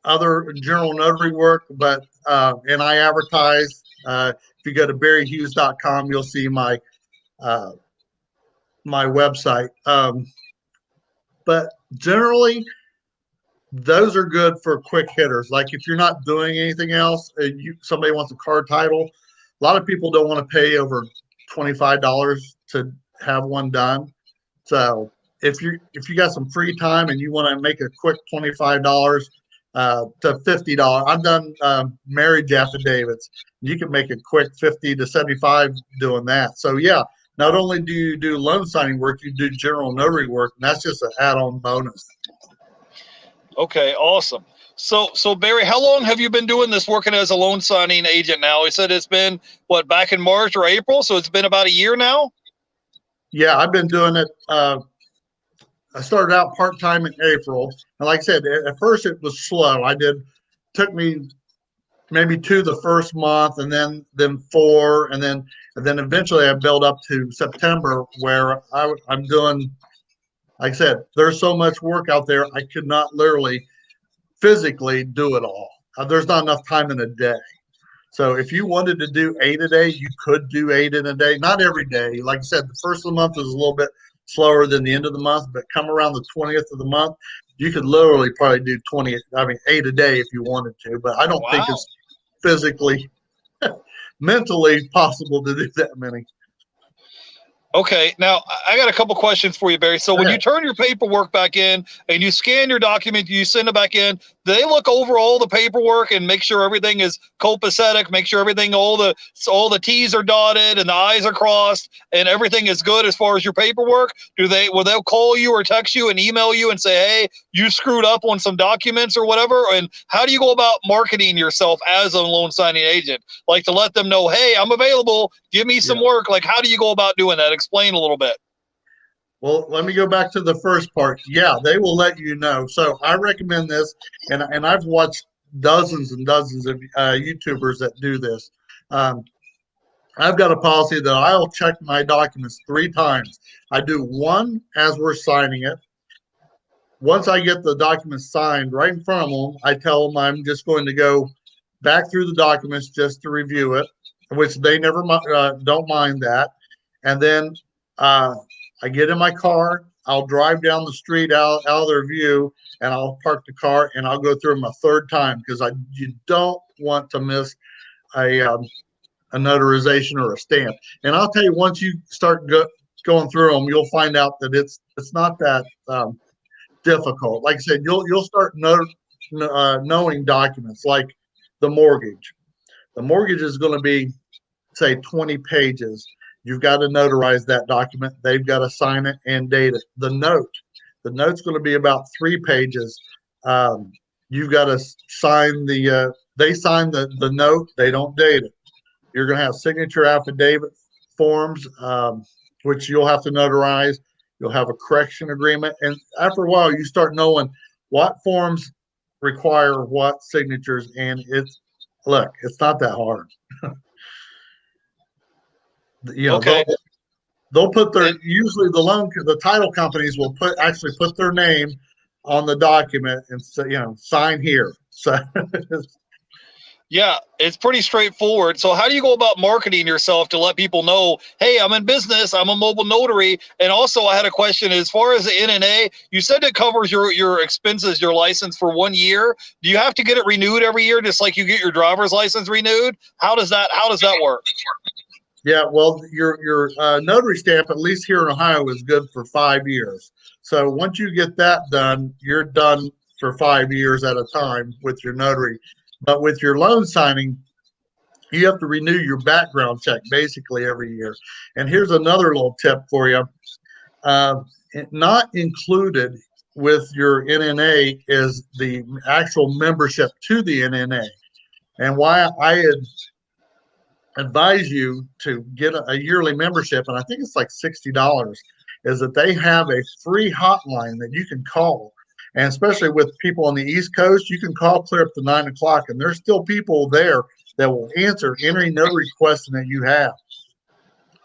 Speaker 1: other general notary work, but and I advertise. If you go to barryhughes.com, you'll see my website. But generally, those are good for quick hitters. Like if you're not doing anything else, and somebody wants a car title, a lot of people don't want to pay over $25 to have one done. So if you got some free time and you want to make a quick $25 to $50, I've done marriage affidavits. You can make a quick $50 to $75 doing that. So yeah, not only do you do loan signing work, you do general notary work, and that's just an add-on bonus.
Speaker 2: Okay, awesome. So Barry, how long have you been doing this, working as a loan signing agent now? He said it's been, back in March or April? So it's been about a year now?
Speaker 1: Yeah, I've been doing it. I started out part-time in April. And like I said, at first it was slow. Took me maybe 2 the first month, and then 4. And then eventually I built up to September, where I'm doing, like I said, there's so much work out there, I could not literally physically do it all. There's not enough time in a day. So if you wanted to do 8 a day, you could do 8 in a day. Not every day. Like I said, the first of the month is a little bit slower than the end of the month, but come around the 20th of the month, you could literally probably do 8 a day if you wanted to. But I don't think it's physically mentally possible to do that many.
Speaker 2: Okay, now I got a couple questions for you, Barry. So when you turn your paperwork back in and you scan your document, you send it back in, do they look over all the paperwork and make sure everything is copacetic, make sure everything, all the T's are dotted and the I's are crossed and everything is good as far as your paperwork? Will they call you or text you and email you and say, hey, you screwed up on some documents or whatever? And how do you go about marketing yourself as a loan signing agent? Like to let them know, hey, I'm available, give me some work. Like, how do you go about doing that? Explain a little bit.
Speaker 1: Well, let me go back to the first part. Yeah, they will let you know. So I recommend this, and I've watched dozens and dozens of YouTubers that do this. I've got a policy that I'll check my documents 3 times. I do one as we're signing it. Once I get the documents signed right in front of them, I tell them I'm just going to go back through the documents just to review it, which they never don't mind that. And then I get in my car. I'll drive down the street out of their view, and I'll park the car, and I'll go through them a 3rd time because you don't want to miss a notarization or a stamp. And I'll tell you, once you start going through them, you'll find out that it's not that difficult. Like I said, you'll start knowing documents like the mortgage. The mortgage is going to be, say, 20 pages. You've got to notarize that document. They've got to sign it and date it. The note's going to be about 3 pages. You've got to sign they sign the note. They don't date it. You're going to have signature affidavit forms, which you'll have to notarize. You'll have a correction agreement. And after a while, you start knowing what forms require what signatures. And it's not that hard.
Speaker 2: Okay.
Speaker 1: They'll put usually the title companies will actually put their name on the document and say, sign here. So
Speaker 2: yeah, it's pretty straightforward. So how do you go about marketing yourself to let people know, hey, I'm in business, I'm a mobile notary? And also I had a question as far as the NNA, you said it covers your expenses, your license for 1 year. Do you have to get it renewed every year, just like you get your driver's license renewed? How does that work?
Speaker 1: Yeah, well, your notary stamp, at least here in Ohio, is good for 5 years. So once you get that done, you're done for 5 years at a time with your notary. But with your loan signing, you have to renew your background check basically every year. And here's another little tip for you. Not included with your NNA is the actual membership to the NNA. And why I advise you to get a yearly membership, and I think it's like $60, is that they have a free hotline that you can call. And especially with people on the East Coast, you can call clear up to 9 o'clock, and there's still people there that will answer any notary question that you have.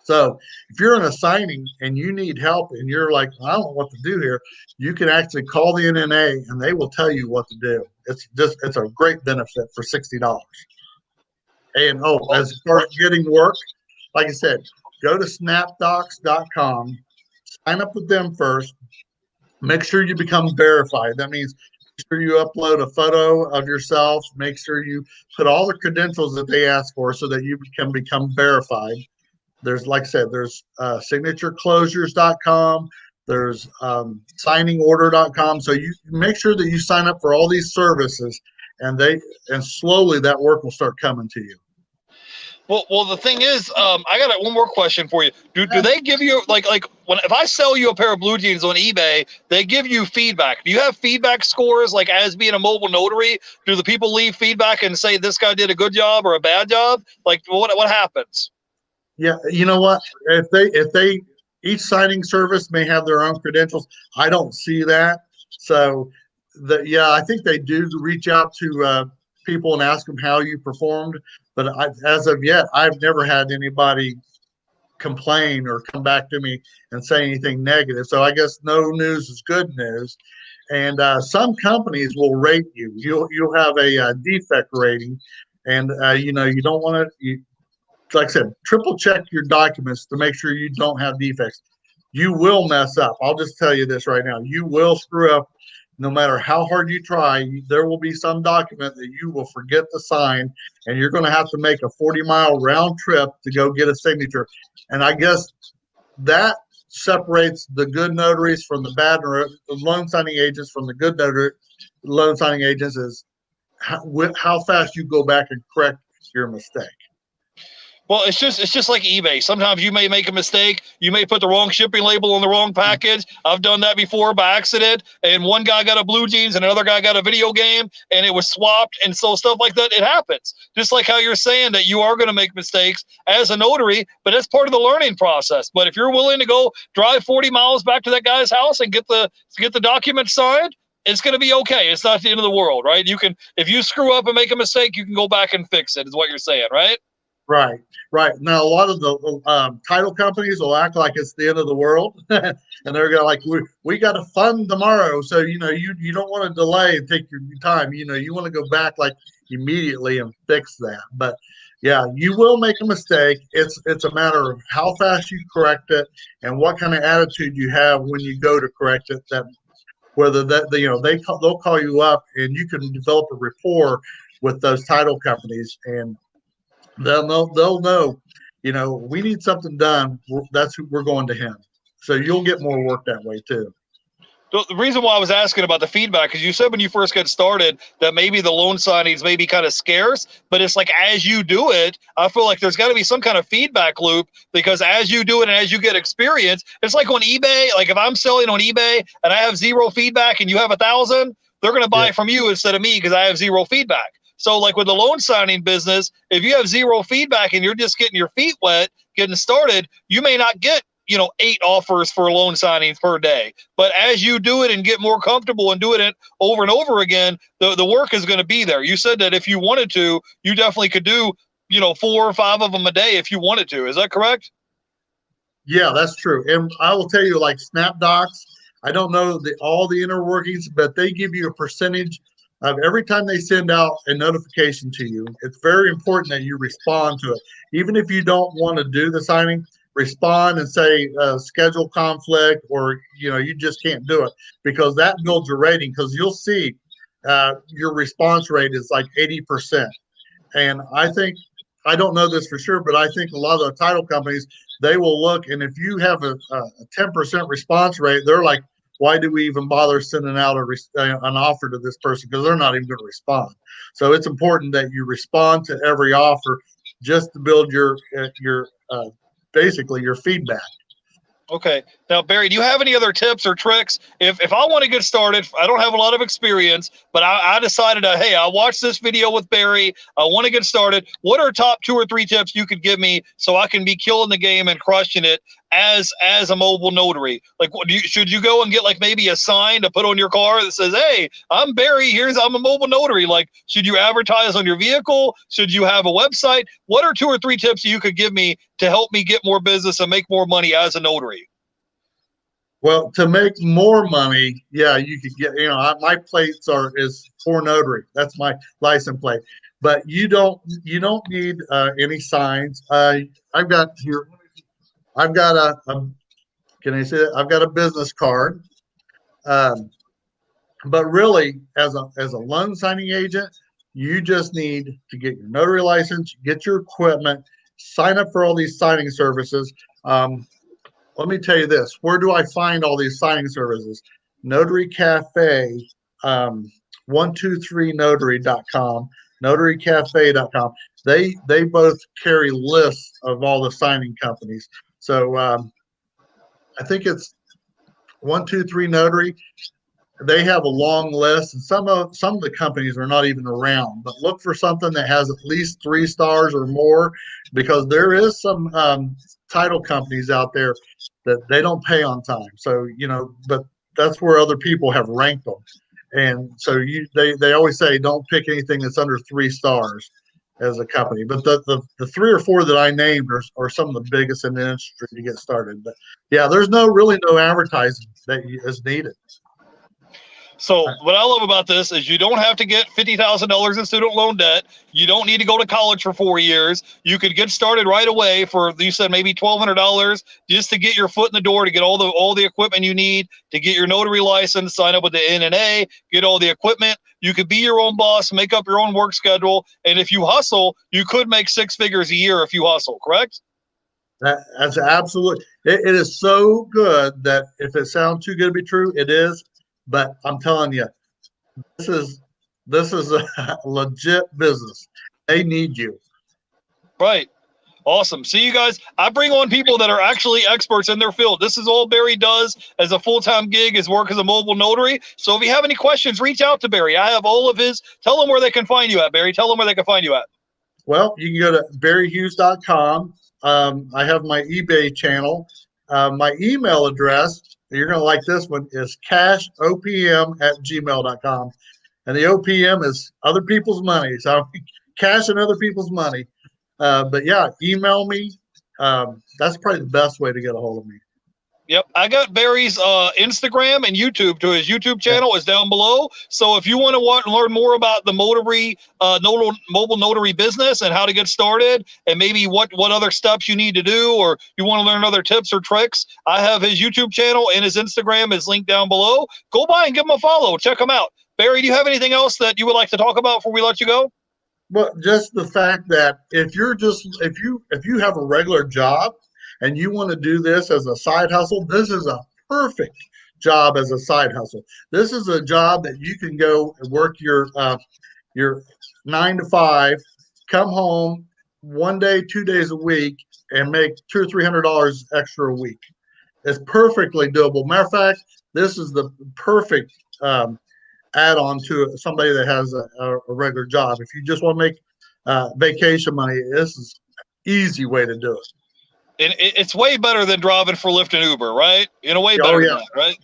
Speaker 1: So if you're in a signing and you need help and you're like, I don't know what to do here, you can actually call the NNA and they will tell you what to do. It's a great benefit for $60. And as far as getting work, like I said, go to snapdocs.com, sign up with them first. Make sure you become verified. That means make sure you upload a photo of yourself. Make sure you put all the credentials that they ask for so that you can become verified. There's, like I said, there's signatureclosures.com. There's signingorder.com. So you make sure that you sign up for all these services, and slowly that work will start coming to you.
Speaker 2: Well, the thing is, I got one more question for you. Do they give you if I sell you a pair of blue jeans on eBay, they give you feedback? Do you have feedback scores? Like, as being a mobile notary, do the people leave feedback and say this guy did a good job or a bad job? Like, what happens?
Speaker 1: Yeah, you know what? If they each signing service may have their own credentials. I don't see that. So I think they do reach out to people and ask them how you performed. But as of yet, I've never had anybody complain or come back to me and say anything negative. So I guess no news is good news. And some companies will rate you. You'll have a defect rating, and you don't want to. Like I said, triple check your documents to make sure you don't have defects. You will mess up. I'll just tell you this right now. You will screw up no matter how hard you try, there will be some document that you will forget to sign, and you're going to have to make a 40-mile round trip to go get a signature. And I guess that separates the good notaries from the bad, or the loan signing agents from the good loan signing agents, is how fast you go back and correct your mistake.
Speaker 2: Well, it's just like eBay. Sometimes you may make a mistake. You may put the wrong shipping label on the wrong package. I've done that before by accident. And one guy got a blue jeans and another guy got a video game, and it was swapped. And so stuff like that, it happens. Just like how you're saying that you are going to make mistakes as a notary, but that's part of the learning process. But if you're willing to go drive 40 miles back to that guy's house and get the document signed, it's going to be okay. It's not the end of the world, right? You can, if you screw up and make a mistake, you can go back and fix it, is what you're saying, right?
Speaker 1: Right, right. Now, a lot of the title companies will act like it's the end of the world, and they're going like, we got to fund tomorrow. So, you don't want to delay and take your time. You want to go back like immediately and fix that. But yeah, you will make a mistake. It's a matter of how fast you correct it and what kind of attitude you have when you go to correct it. That whether that they'll call you up and you can develop a rapport with those title companies, and they'll know, we need something done. That's who we're going to him. So you'll get more work that way too.
Speaker 2: So the reason why I was asking about the feedback is you said when you first got started that maybe the loan signings may be kind of scarce, but it's like as you do it, I feel like there's got to be some kind of feedback loop, because as you do it and as you get experience, it's like on eBay. Like if I'm selling on eBay and I have zero feedback and you have 1,000, they're going to buy from you instead of me because I have zero feedback. So like with the loan signing business, if you have zero feedback and you're just getting your feet wet, getting started, you may not get 8 offers for loan signings per day. But as you do it and get more comfortable and doing it over and over again, the work is going to be there. You said that if you wanted to, you definitely could do, 4 or 5 of them a day if you wanted to. Is that correct?
Speaker 1: Yeah, that's true. And I will tell you, like SnapDocs, I don't know all the inner workings, but they give you a percentage of every time they send out a notification to you. It's very important that you respond to it. Even if you don't want to do the signing, respond and say schedule conflict, or you just can't do it, because that builds your rating. Because you'll see your response rate is like 80%. And I don't know this for sure, but I think a lot of the title companies, they will look, and if you have a 10% response rate, they're like, why do we even bother sending out an offer to this person? Because they're not even going to respond. So it's important that you respond to every offer, just to build your basically your feedback.
Speaker 2: Okay. Now, Barry, do you have any other tips or tricks? If I want to get started, I don't have a lot of experience, but I decided, hey, I'll watch this video with Barry. I want to get started. What are top 2 or 3 tips you could give me so I can be killing the game and crushing it as a mobile notary? Like, should you go and get like maybe a sign to put on your car that says, hey, I'm Barry, I'm a mobile notary? Like, should you advertise on your vehicle? Should you have a website? What are 2 or 3 tips you could give me to help me get more business and make more money as a notary?
Speaker 1: Well, to make more money, yeah, you could get, my plates is for notary. That's my license plate. But you don't need any signs. I've got here, I've got can I say that? I've got a business card. But really, as a loan signing agent, you just need to get your notary license, get your equipment, sign up for all these signing services. Let me tell you this. Where do I find all these signing services? Notary Cafe, 123notary.com, notarycafe.com. They both carry lists of all the signing companies. So I think it's 123 Notary. They have a long list, and some of the companies are not even around. But look for something that has at least 3 stars or more, because there is some title companies out there that they don't pay on time. So but that's where other people have ranked them, and so they always say don't pick anything that's under 3 stars as a company. But the 3 or 4 that I named are some of the biggest in the industry to get started. But yeah, there's really no advertising that is needed.
Speaker 2: So what I love about this is you don't have to get $50,000 in student loan debt. You don't need to go to college for 4 years. You could get started right away for, you said, maybe $1,200 just to get your foot in the door, to get all the equipment you need, to get your notary license, sign up with the NNA, get all the equipment. You could be your own boss, make up your own work schedule, and if you hustle, you could make 6 figures a year if you hustle, correct?
Speaker 1: That's absolutely. It is so good that if it sounds too good to be true, it is. But I'm telling you, this is this is a legit business. They need you.
Speaker 2: Right. Awesome. See, you guys, I bring on people that are actually experts in their field. This is all Barry does as a full-time gig, is work as a mobile notary. So if you have any questions, reach out to Barry. I have all of his. Tell them where they can find you at, Barry. Tell them where they can find you at.
Speaker 1: Well, you can go to barryhughes.com. I have my eBay channel. My email address, you're going to like this one, is cashopm@gmail.com. And the OPM is other people's money. So I'm cashing other people's money. But yeah, email me. That's probably the best way to get a hold of me.
Speaker 2: Yep, I got Barry's Instagram and YouTube to his YouTube channel is down below. So if you want to learn more about the mobile notary business and how to get started, and maybe what other steps you need to do, or you want to learn other tips or tricks, I have his YouTube channel and his Instagram is linked down below. Go by and give him a follow. Check him out. Barry, do you have anything else that you would like to talk about before we let you go?
Speaker 1: Well, just the fact that if you have a regular job and you want to do this as a side hustle, this is a perfect job as a side hustle. This is a job that you can go and work your 9 to 5, come home 1 day, 2 days a week, and make $200 or $300 extra a week. It's perfectly doable. Matter of fact, this is the perfect add-on to somebody that has a regular job. If you just want to make vacation money, this is an easy way to do it.
Speaker 2: And it's way better than driving for Lyft and Uber, right? In a way better than that, right?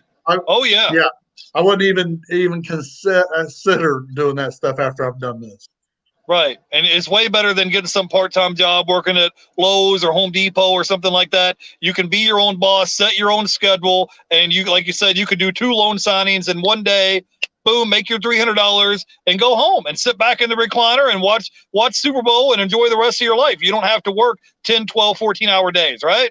Speaker 1: Yeah. I wouldn't even consider doing that stuff after I've done this.
Speaker 2: Right. And it's way better than getting some part-time job working at Lowe's or Home Depot or something like that. You can be your own boss, set your own schedule, and you, like you said, you could do 2 loan signings in one day. Boom, make your $300 and go home and sit back in the recliner and watch Super Bowl and enjoy the rest of your life. You don't have to work 10, 12, 14-hour days, right?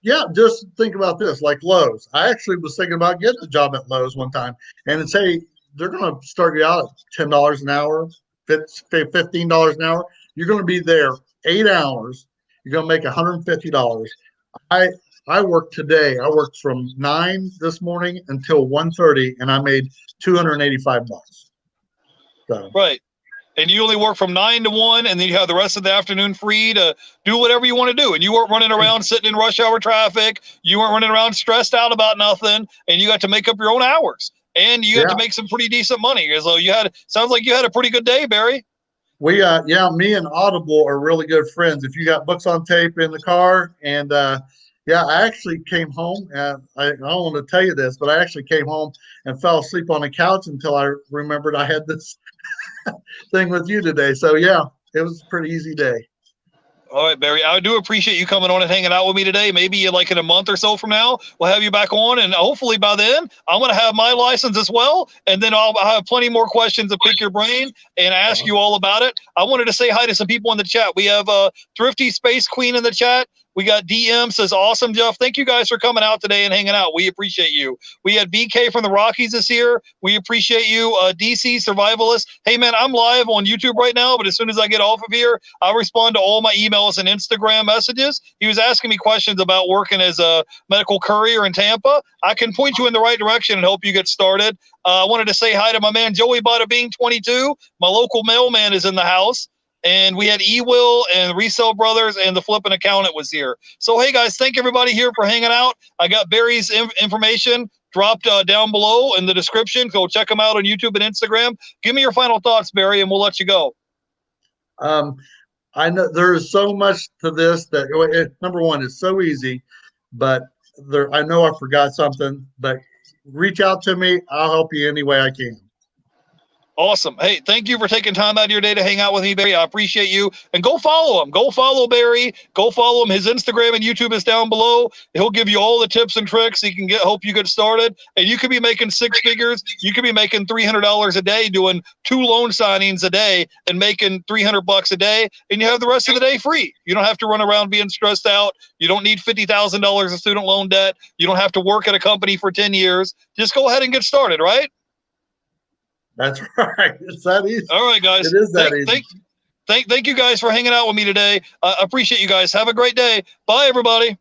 Speaker 1: Yeah, just think about this, like Lowe's. I actually was thinking about getting a job at Lowe's one time, and say they're going to start you out at $10 an hour, $15 an hour. You're going to be there 8 hours. You're going to make $150. I worked today. I worked from 9 this morning until 1:30, and I made $285. So.
Speaker 2: Right. And you only work from 9 to 1, and then you have the rest of the afternoon free to do whatever you want to do. And you weren't running around sitting in rush hour traffic. You weren't running around stressed out about nothing, and you got to make up your own hours. And you got to make some pretty decent money. So sounds like you had a pretty good day, Barry.
Speaker 1: Me and Audible are really good friends. If you got books on tape in the car, and I actually came home. I don't want to tell you this, but I actually came home and fell asleep on the couch until I remembered I had this thing with you today. So yeah, it was a pretty easy day.
Speaker 2: All right, Barry, I do appreciate you coming on and hanging out with me today. Maybe like in a month or so from now, we'll have you back on. And hopefully by then, I'm going to have my license as well. And then I'll have plenty more questions to pick your brain and ask you all about it. I wanted to say hi to some people in the chat. We have Thrifty Space Queen in the chat. We got DM says, awesome, Jeff. Thank you guys for coming out today and hanging out. We appreciate you. We had BK from the Rockies this year. We appreciate you. DC Survivalist. Hey, man, I'm live on YouTube right now, but as soon as I get off of here, I'll respond to all my emails and Instagram messages. He was asking me questions about working as a medical courier in Tampa. I can point you in the right direction and help you get started. I wanted to say hi to my man, Joey Bada Being 22. My local mailman is in the house. And we had E-Will and Resell Brothers, and the flipping accountant was here. So, hey, guys, thank everybody here for hanging out. I got Barry's information dropped down below in the description. Go check him out on YouTube and Instagram. Give me your final thoughts, Barry, and we'll let you go.
Speaker 1: I know there's so much to this that, number one, it's so easy, but I know I forgot something, but reach out to me. I'll help you any way I can.
Speaker 2: Awesome. Hey, thank you for taking time out of your day to hang out with me, Barry. I appreciate you. And go follow him. Go follow Barry. Go follow him. His Instagram and YouTube is down below. He'll give you all the tips and tricks. He can help you get started. And you could be making six figures. You could be making $300 a day, doing 2 loan signings a day and making $300 a day. And you have the rest of the day free. You don't have to run around being stressed out. You don't need $50,000 of student loan debt. You don't have to work at a company for 10 years. Just go ahead and get started, right?
Speaker 1: That's right. It's that easy.
Speaker 2: All right, guys.
Speaker 1: It is that easy.
Speaker 2: Thank you guys for hanging out with me today. I appreciate you guys. Have a great day. Bye, everybody.